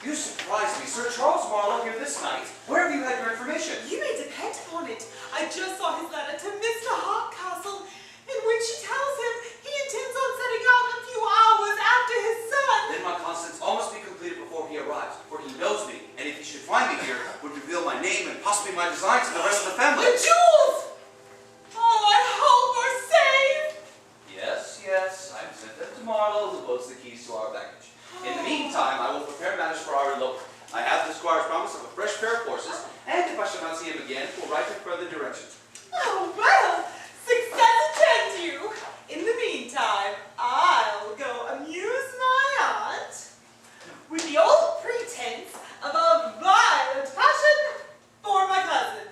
You surprised me. Sir Charles Marlowe here this night. Where have you had your information? You may depend upon it. I just saw his letter to Mr. Hardcastle, in which he tells him he intends on setting out a few hours after his son. Then my Constance all must be completed before he arrives, for he knows me, and if he should find me here, would reveal my name and possibly my designs to the rest of the family. The jewels! Oh, I hope we're safe. Yes, yes, I've sent them to Marlowe, who holds the keys to our baggage. In the meantime, I will prepare matters for our elopement. I have the squire's promise of a fresh pair of horses, and if I shall not see him again, will write him further directions. Oh, well, success attend you. In the meantime, I'll go amuse my aunt with the old pretense of a violent passion for my cousin.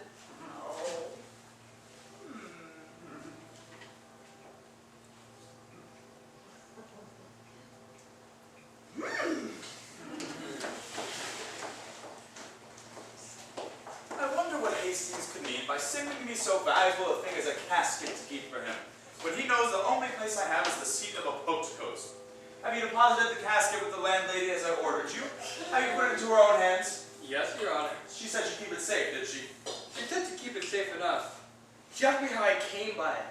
I wonder what Hastings could mean by sending me so valuable a thing as a casket to keep for him, when he knows the only place I have is the seat of a poached coast. Have you deposited the casket with the landlady as I ordered you? Have you put it into her own hands? Yes, Your Honor. She said she'd keep it safe, did she? She said to keep it safe enough. She asked me how I came by it.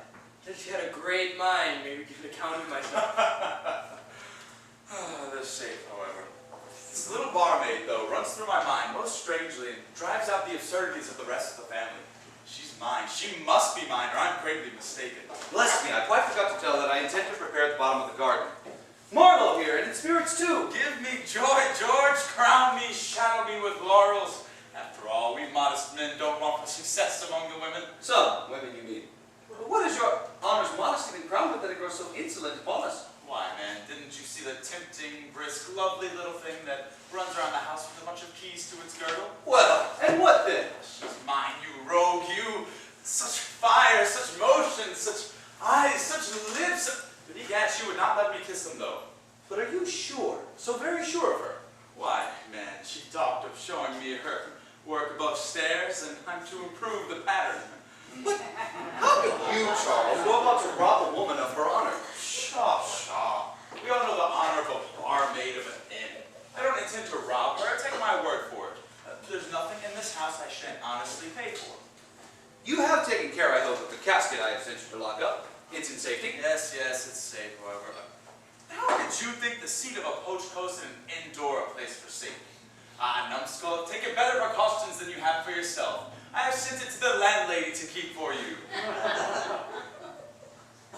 Said she had a great mind, maybe give an account of myself. The safe, however. This little barmaid, though, runs through my mind most strangely and drives out the absurdities of the rest of the family. She's mine. She must be mine, or I'm greatly mistaken. Bless me, I quite forgot to tell that I intend to prepare at the bottom of the garden. Marlowe here, and in spirits too. Give me joy, George. Crown me, shadow me with laurels. After all, we modest men don't want for success among the women. Some women, you mean. What is your honor's modesty been crowned with that it grows so insolent upon us? Why, man, didn't you see the tempting, brisk, lovely little thing that runs around the house with a bunch of keys to its girdle? Well, and what then? She's mine, you rogue, you. Such fire, such motion, such eyes, such lips. But egad, she would not let me kiss them, though. But are you sure? So very sure of her? Why, man, she talked of showing me her work above stairs, and I'm to improve the pattern. But how could you, Charles, go about to rob a woman of her honor? Pshaw, pshaw. We all know the honor of a barmaid of an inn. I don't intend to rob her. Take my word for it. There's nothing in this house I shan't honestly pay for. You have taken care, I hope, of the casket I have sent you to lock up. It's in safety? Yes, yes, it's safe, however. How did you think the seat of a poached coast and an indoor a place for safety? Ah, numbskull, take better precautions than you have for yourself. I have sent it to the landlady to keep for you.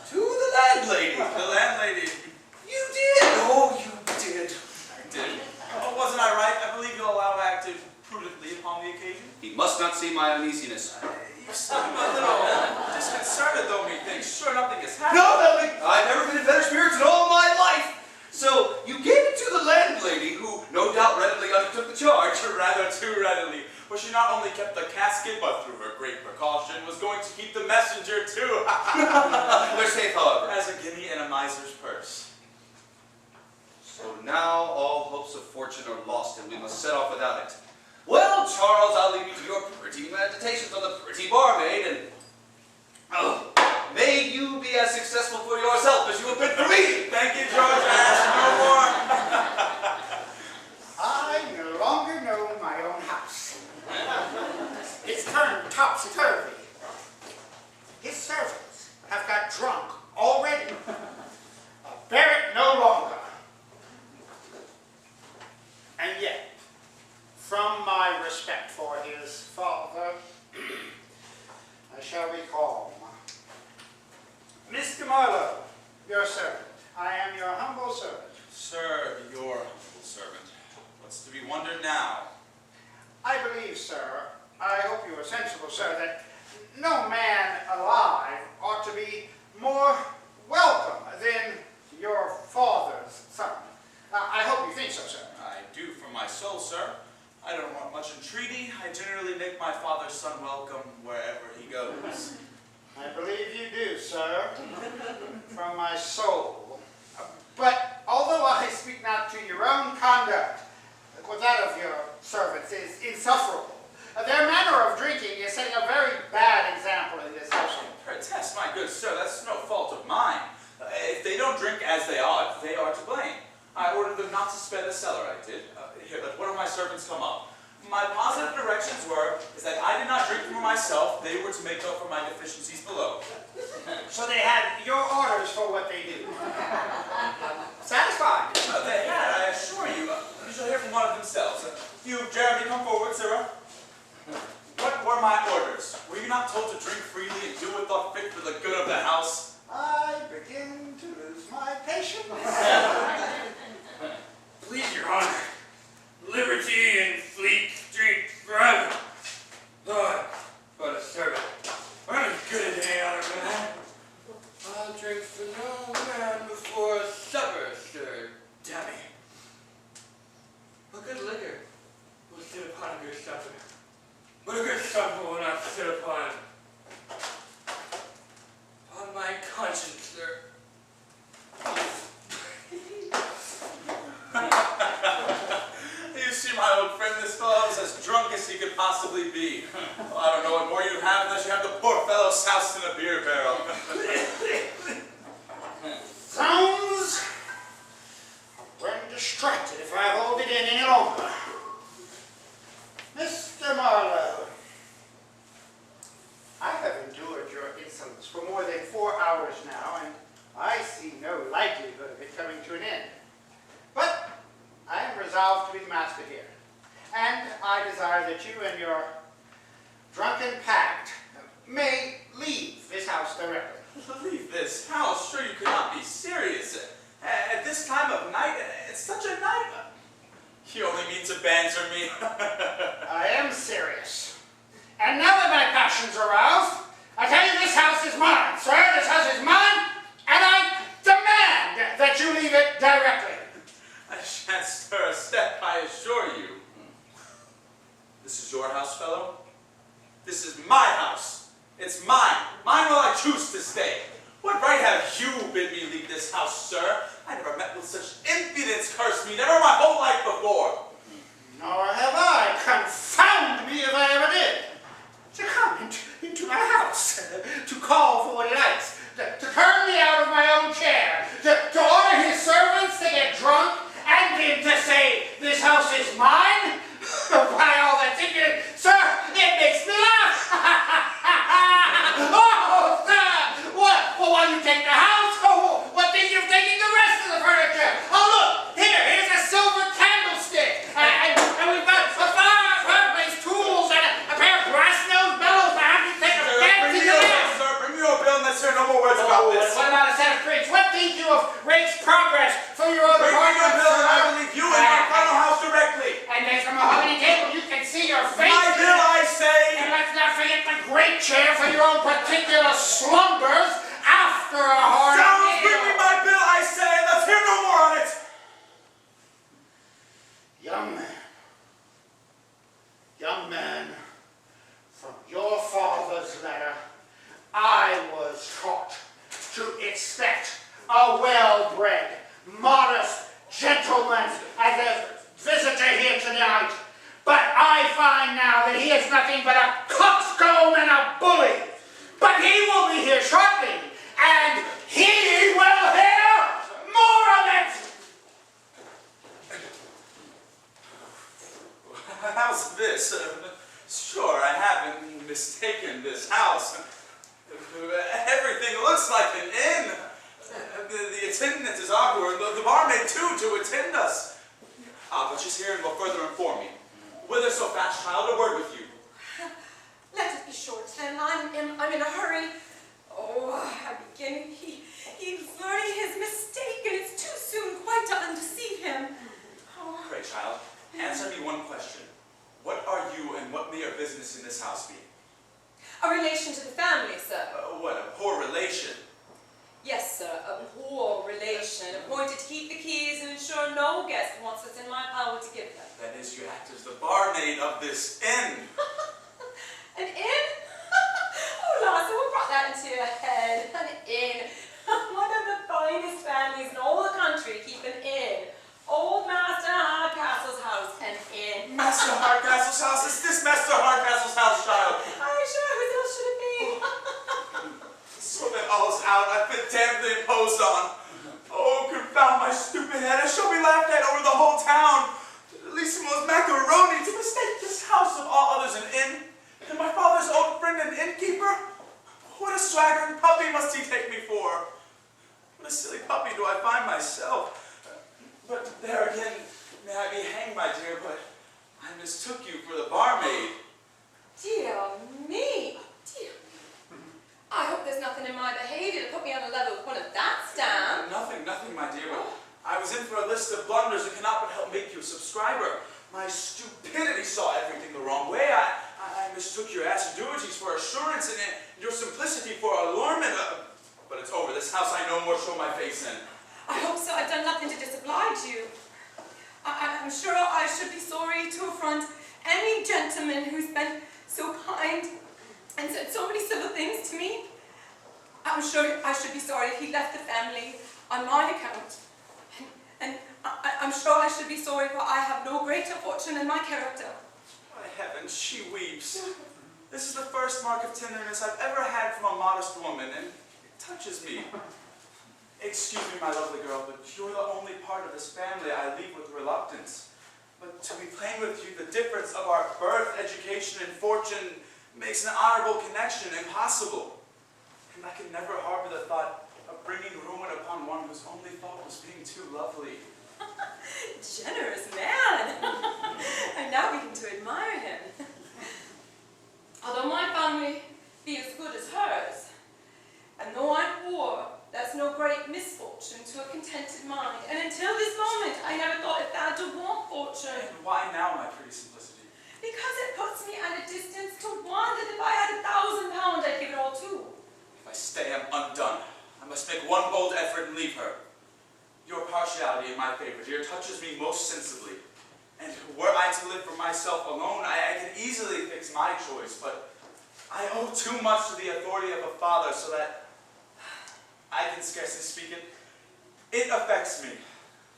To the landlady? The landlady. You did? Oh, you did. I did. Oh, wasn't I right? I believe you'll allow I acted prudently upon the occasion. He must not see my uneasiness. You seem a little disconcerted, though, methinks. Sure, nothing has happened. No, nothing. I've never been in better spirits in all my life. So, you gave it to the landlady, who no doubt readily undertook the charge. Rather too readily. For she not only kept the casket, but through her great precaution, was going to keep the messenger, too. They're safe, however. As a guinea in a miser's purse. So now all hopes of fortune are lost, and we must set off without it. Well, Charles, I'll leave you to your pretty meditations on the pretty barmaid, and may you be as successful for yourself as you have been for me. Thank you, George. I ask no more. I no longer know my own house. It's turned topsy-turvy. His servants have got drunk already. I'll bear it no longer. And yet, from my respect for his father, I shall be calm. Mr. Marlowe, your servant. I am your humble servant. Sir, your humble servant. What's to be wondered now? I believe, sir, I hope you are sensible, sir, that no man alive ought to be more welcome than your father's son. I hope you think so, sir. I do from my soul, sir. I don't want much entreaty. I generally make my father's son welcome wherever he goes. I believe you do, sir, from my soul. But although I speak not to your own conduct, for that of your servants is insufferable. Their manner of drinking is setting a very bad example in this household. Protest, my good sir, that's no fault of mine. If they don't drink as they are to blame. I ordered them not to spare the cellar, I did. Here, but what are my servants come up. My positive directions were, is that I did not drink for myself, they were to make up for my deficiencies below. So they had your orders for what they do. Satisfied? They had, I assure you. You shall hear from one of themselves. You, Jeremy, come forward, sirrah. What were my orders? Were you not told to drink freely and do what thought fit for the good of the house? I begin to lose my patience. Please, Your Honor. Liberty in Fleet Street forever. Lord, what a servant. I'm as good as any other man. I'll drink for no man before supper, sir. Dammy. What good liquor will sit upon a good supper? What a good supper will not sit upon? Upon my conscience, sir. You see, my old friend, this fellow is as drunk as he could possibly be. Well, I don't know what more you have unless you have the poor fellow's house in a beer barrel. Sounds when distracted if I hold it in any longer. Mr. Marlowe, I have endured your insolence for more than 4 hours now, and I see no likelihood of it coming to an end. But I am resolved to be the master here, and I desire that you and your drunken pact may leave this house directly. Leave this house? Sure, you could not be serious. At this time of night, it's such a night. You only mean to banter me. I am serious. And now that my passions are roused, I tell you this house is mine, sir. This house is mine, and I demand that you leave it directly. I shan't stir a step, I assure you. This is your house, fellow? This is my house. It's mine. Mine will I choose to stay. What right have you bid me leave this house, sir? I never met with such impudence, curse me, never my whole life before. Nor have I. Confound me if I ever did. To come into my house, to call for what he likes, to turn me out of my own chair, to order his servants to get drunk, and then to say, this house is mine? Why, all that's impudent, sir, it makes me laugh. Oh, sir, what? Well, why you take the house? Oh, what think you're taking the rest of the furniture? Oh, look, here's a silver candlestick, and we've got a fireplace, tools, and a pair of brass-nosed bellows to have you take a fancy dance. Sir, bring me your bill and let's hear no more words about this. What about a set of drinks? What think you of Rake's progress for your own Bring me your apartment, bill and I sir? will leave you in our final house directly. And there's a mahogany table, you can see your face. My bill, I And say. let's not forget the great chair for your own particular slumbers after a hard Sounds, bring me meal. my bill, I say, and let's hear no more on it. Young man, from your father's letter, I was taught to expect a well-bred, modest gentleman as a visitor here tonight. But I find now that he is nothing but a coxcomb and a bully. But he will be here shortly, and he will hear more of it. How's this? Sure, I haven't mistaken this house. Everything looks like an inn. The attendant is awkward. The barmaid, too, to attend us. But she's here and will further inform me. Whither so fast, child? A word with you. Let it be short, then. I'm in a hurry. Oh, I begin. He's learning his mistake, and it's too soon quite to undeceive him. Oh. Pray, child, answer me one question. What are you and what may your business in this house be? A relation to the family, sir. What, a poor relation? Yes, sir, a poor relation, appointed to keep the keys and ensure no guest wants what's in my power to give them. That is, you act as the barmaid of this inn. An inn? Oh, Lasse, what brought that into your head? An inn. One of the finest families in all the country keep an inn. Old Master Hardcastle's house, an inn. Master Hardcastle's house? Is this Master Hardcastle's house, child? Are you sure? Whose else should it be? So that all's out. I've been damnably imposed on. Oh, confound my stupid head. I shall be laughed at over the whole town. At least the most macaroni have me hanged, my dear, but I mistook you for the barmaid. Dear me. Dear. I hope there's nothing in my behavior to put me on a level with one of that stamp. Nothing, my dear, but I was in for a list of blunders that cannot but help make you a subscriber. My stupidity saw everything the wrong way. I mistook your assiduities for assurance and your simplicity for allurement. But it's over. This house I no more show my face in. I hope so. I've done nothing to disoblige you. I'm sure I should be sorry to affront any gentleman who's been so kind and said so many civil things to me. I'm sure I should be sorry if he left the family on my account. And I'm sure I should be sorry, for I have no greater fortune in my character. My heavens, she weeps. This is the first mark of tenderness I've ever had from a modest woman, and it touches me. Excuse me, my lovely girl, but you're the only part of this family I leave with reluctance. But to be plain with you, the difference of our birth, education, and fortune makes an honorable connection impossible. And I can never harbor the thought of bringing ruin upon one whose only thought was being too lovely. Generous man! I now begin to admire him. Although my family be as good as hers, and though I'm poor, that's no great misfortune to a contented mind. And until this moment, I never thought it bad to want fortune. And why now, my pretty simplicity? Because it puts me at a distance to one that if I had £1,000, I'd give it all to. If I stay, I'm undone. I must make one bold effort and leave her. Your partiality in my favor, dear, touches me most sensibly. And were I to live for myself alone, I could easily fix my choice, but I owe too much to the authority of a father so that I can scarcely speak it. It affects me.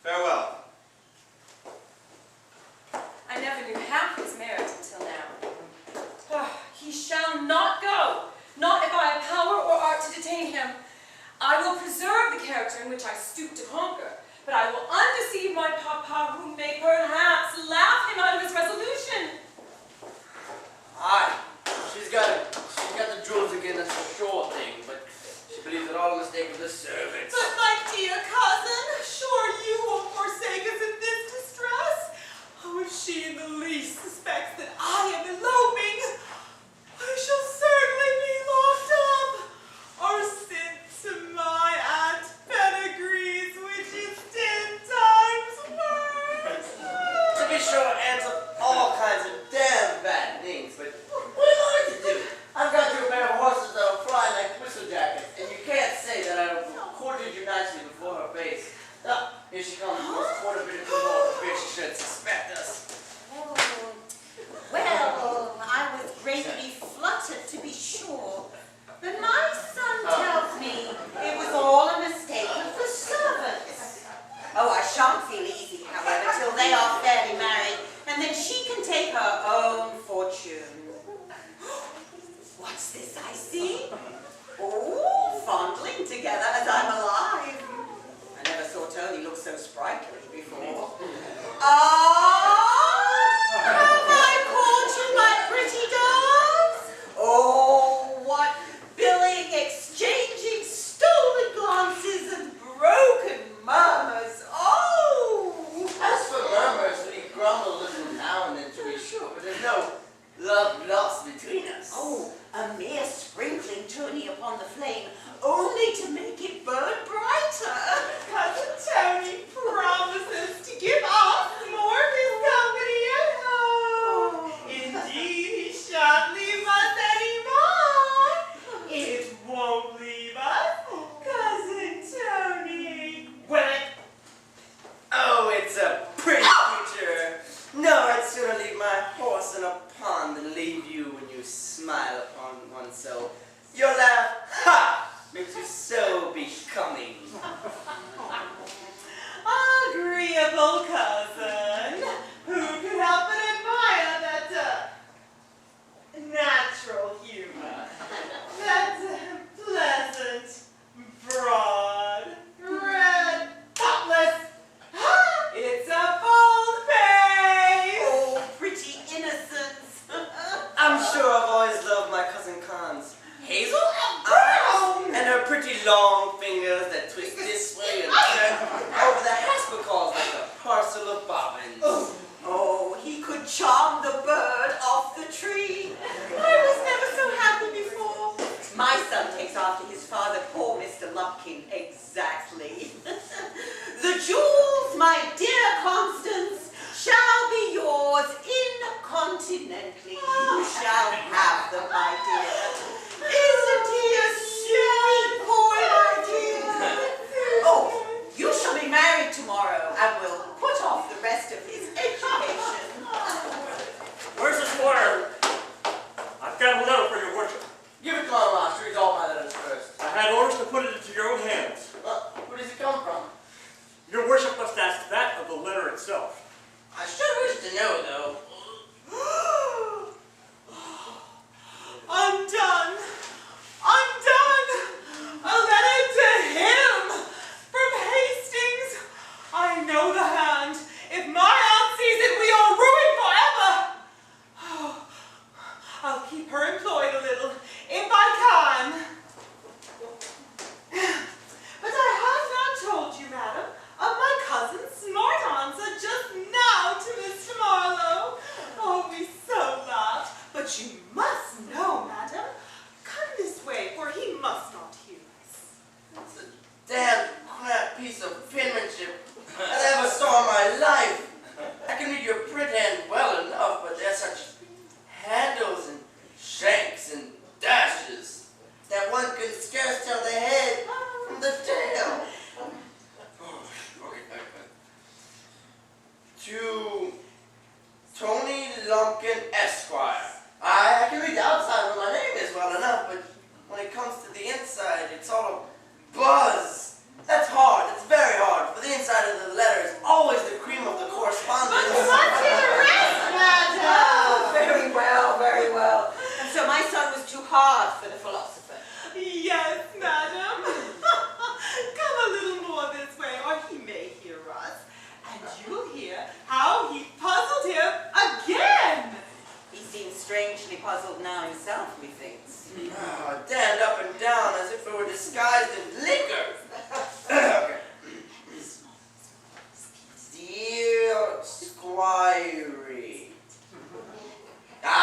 Farewell. I never knew half his merit until now. He shall not go, not if I have power or art to detain him. I will preserve the character in which I stoop to conquer, but I will undeceive my papa, who may perhaps laugh him out of his resolution. Aye, she's got the jewels again, that's a sure thing, but she believes it all a mistake of the servants. But my dear cousin, sure you won't forsake us in this distress? Oh, if she in the least suspects that I am eloping, I shall certainly be locked up, or sent to my Aunt Pedigree's, which is 10 times worse. To be sure, aunts of all kinds of damn bad things, but what am I to do? I've got you a pair of horses that'll fly like whistle jackets, and you can't say that I courted you nicely before her face. Here she comes, just quarter bit of more, fear she should suspect us. Well, I was greatly fluttered to be sure, but my son tells me it was all a mistake of the servants. Oh, I shan't feel easy, however, till they are fairly married, and then she can take her own fortune. What's this I see? Oh, fondling together as I'm alive. I never saw Tony look so sprightly before. Have I called you my pretty doves? Oh, what billing, exchanging stolen glances and broken murmurs. Oh! As for murmurs, we grumble a little now and then, to be sure, but there's no love lost between us. Oh, a mere sprinkling Tony upon the flame, only to make it burn brighter. Cousin Tony promises to give us more of his company at home. Indeed, he shan't leave us anymore. It won't leave us, Cousin Tony. Will it? Oh, it's a pretty creature. No, I'd sooner leave my horse in a pond than leave you when you smile upon one so. Your laugh, ha, makes you so becoming. Agreeable cousin. Who could help but admire that natural humor? That pleasant, broad, red, thoughtless. It's a bold face. Oh, pretty innocence.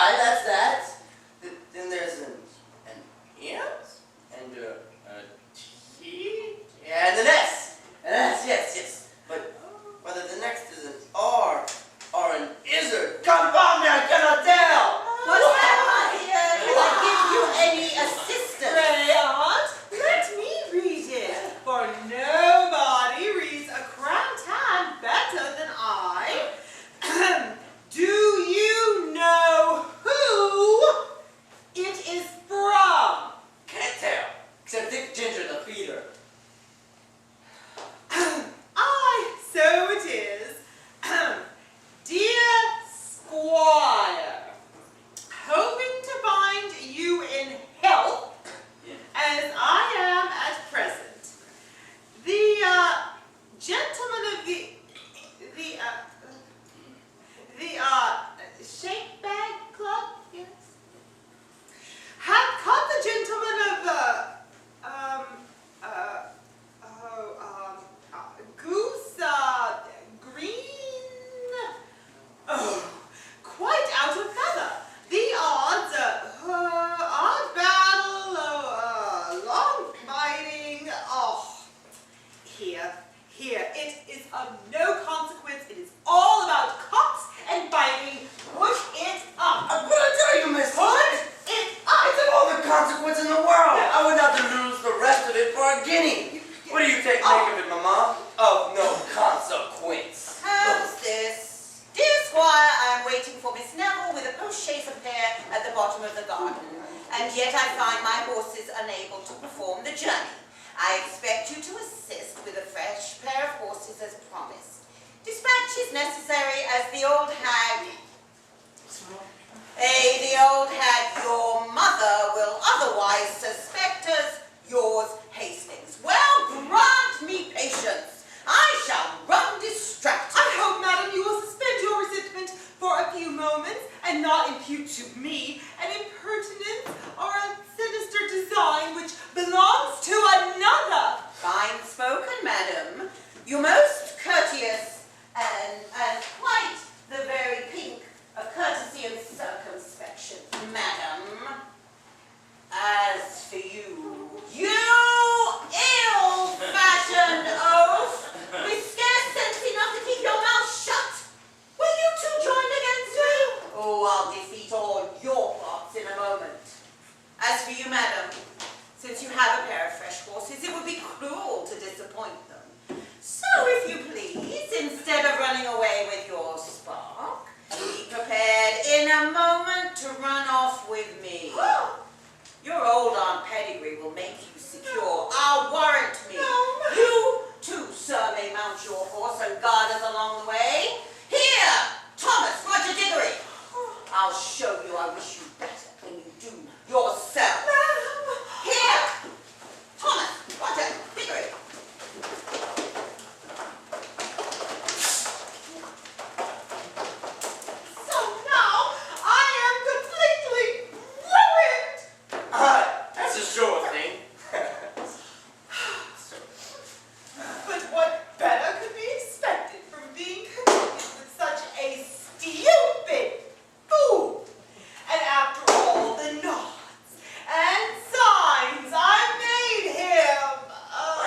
I, that's that. Then there's an ant and a T and an S. And that's yes. But whether the next is an R or an izzard, confound me, I cannot tell. Was that my Can I give you any assistance? Rayon, let me read it, for nobody reads a cramped hand better than I. Do you know who it is from? Can't tell, except Dick Ginger the feeder. Aye, so it is. Dear Squire, hoping to find you in health, as I am at present. The gentleman of the Shake Bag Club, yes, had caught the gentleman of Goose Green, quite out of feather. The odds, odd battle, long fighting, here, it is of no consequence. It is all about cocks and biting. Push it up. I'm gonna tell you, miss. Put it up. It's of all the consequence in the world. I would not lose the rest of it for a guinea. What do you make of it, Mama? Of no consequence. How's this? Dear Squire, I am waiting for Miss Neville with a post-chaise affair at the bottom of the garden, and yet I find my horses unable to perform the journey. I expect you to assist with a fresh pair of horses as promised. Dispatch is necessary as the old hag, your mother will otherwise suspect us, yours Hastings. Well, grant me patience. I shall run distracted. I hope, madam, you will suspend your resentment for a few moments and not impute to me an impertinence or a sinister design which belongs to another. Fine spoken, madam. You're most courteous and quite the very pink of courtesy and circumspection, madam. As for you, ill-fashioned oaf, with scarce sense enough to keep your mouth shut, will you two join against me? Oh, I'll defeat all your plots in a moment. As for you, madam, since you have a pair of fresh horses, it would be cruel to disappoint them. So, if you please, instead of running away with your spark, be prepared in a moment to run off with me. Your old Aunt Pedigree will make you secure. I'll warrant me. You too, sir, may mount your horse and guard us along the way. Here, Thomas, Roger Diggory. I'll show you I wish you better than you do yourself. Here, Thomas, Roger Diggory. So now I am completely ruined. That's a sure thing. But what better could be expected from being connected with such a stupid fool? And after all the nods and signs I made him,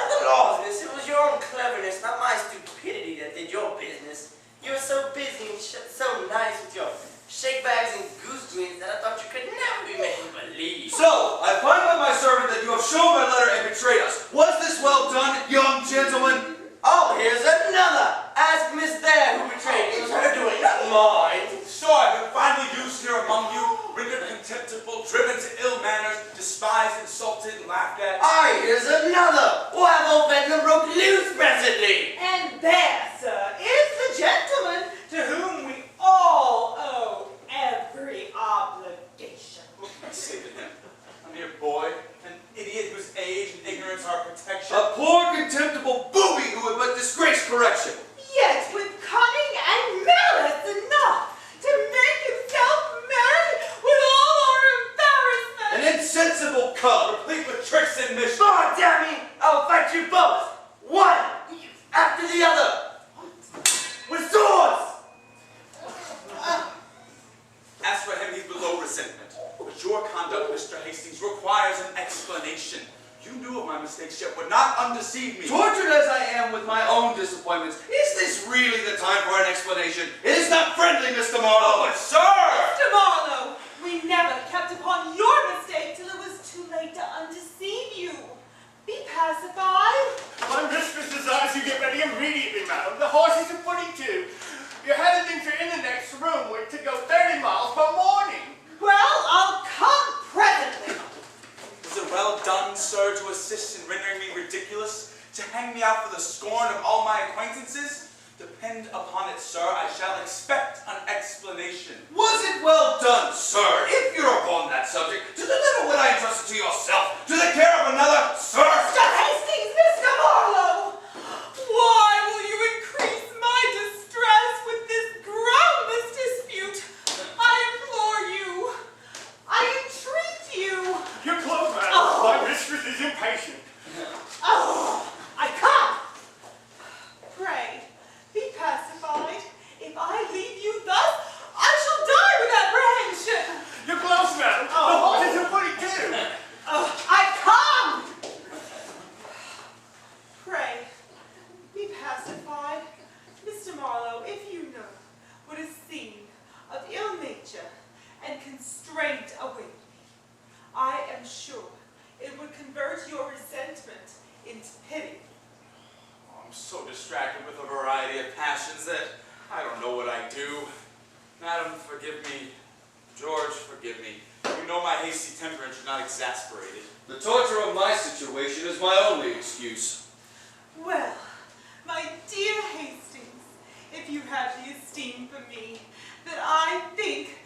The laws, miss, it was your own cleverness, not my stupidity that did your business. You were so busy and so nice with your shake bags and goose greens that I thought you could never be made to believe. So, I find by my servant that you have shown my letter and betrayed us. Was this well done, young gentleman? Oh, here's another. Ask Miss There who betrayed me. It was her doing, not mine. So I've been finally used here among you, rendered contemptible, driven to ill manners, despised, insulted, laughed at. Aye, here's another. We'll have old Bedlam broke loose presently. and there, sir, is the gentleman to whom we all owe everything. undo of my mistakes yet would not undeceive me. Tortured as I am with my own disappointments, is this really the time for an explanation? It is not friendly, Mr. Marlowe. But sir! Mr. Marlowe, we never kept upon your mistake till it was too late to undeceive you. Be pacified. My mistress desires you get ready immediately, madam. The horses are putting to. You're headed into in the next room. We're to go 30 miles per morning. Well, I'll come presently. Was it well done, sir, to assist in rendering me ridiculous? To hang me out for the scorn of all my acquaintances? Depend upon it, sir, I shall expect an explanation. Was it well done, sir, if you're upon that subject, to deliver what I entrusted to yourself to the care of another, sir? Mr. Hastings, Mr. Marlowe, why will you increase my distress with this groundless dispute? I implore you. I entreat you. You're close, madam. Oh. My mistress is impatient. Oh, I come. Pray, be pacified. If I leave you thus, I shall die with apprehension. You're close, madam. Oh. The horses are putting to. I come. Pray, be pacified. Mr. Marlowe, if you know what a scene of ill nature and constraint await me, I am sure it would convert your resentment into pity. I'm so distracted with a variety of passions that I don't know what I do. Madam, forgive me. George, forgive me. You know my hasty temper and should not exasperate it. The torture of my situation is my only excuse. Well, my dear Hastings, if you have the esteem for me that I think,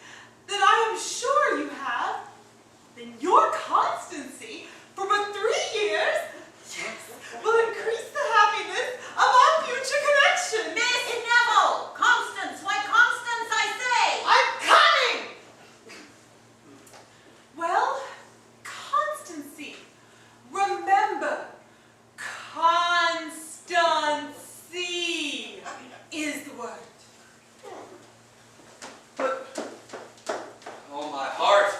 that I am sure you have, then your constancy for but 3 years, yes, will increase the happiness of our future connection. Miss Neville! Constance! Why, Constance, I say! I'm coming! Well, constancy. Remember, constancy is the word. Oh, my heart.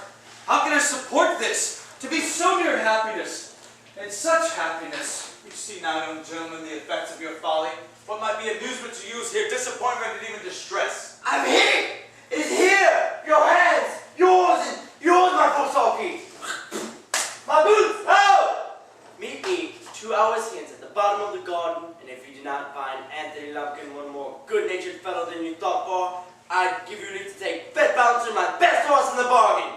How can I support this? To be so near happiness, and such happiness. You see now, young gentlemen, the effects of your folly. What might be amusement to you is here disappointment and even distress. I'm here! It's here! Your hands! Yours and yours, my Fosaki! My boots! Oh! Meet me 2 hours hence at the bottom of the garden, and if you do not find Anthony Lumpkin one more good-natured fellow than you thought for, I'd give you leave to take Fed Bouncer, my best horse in the bargain.